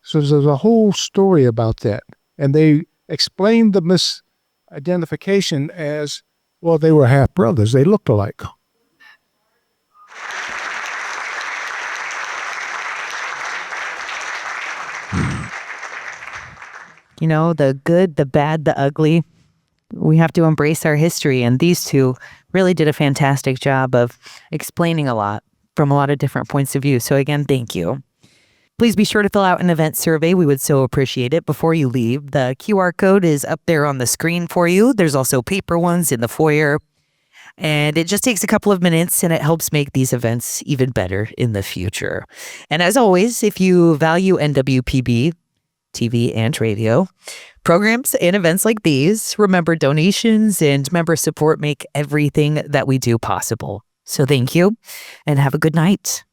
So there's a whole story about that. And they explained the misidentification as, well, they were half brothers. They looked alike. You know, the good, the bad, the ugly. We have to embrace our history. And these two really did a fantastic job of explaining a lot from a lot of different points of view. So again, thank you. Please be sure to fill out an event survey. We would so appreciate it before you leave. The QR code is up there on the screen for you. There's also paper ones in the foyer. And it just takes a couple of minutes and it helps make these events even better in the future. And as always, if you value NWPB, TV and radio, programs and events like these, remember donations and member support make everything that we do possible. So thank you and have a good night.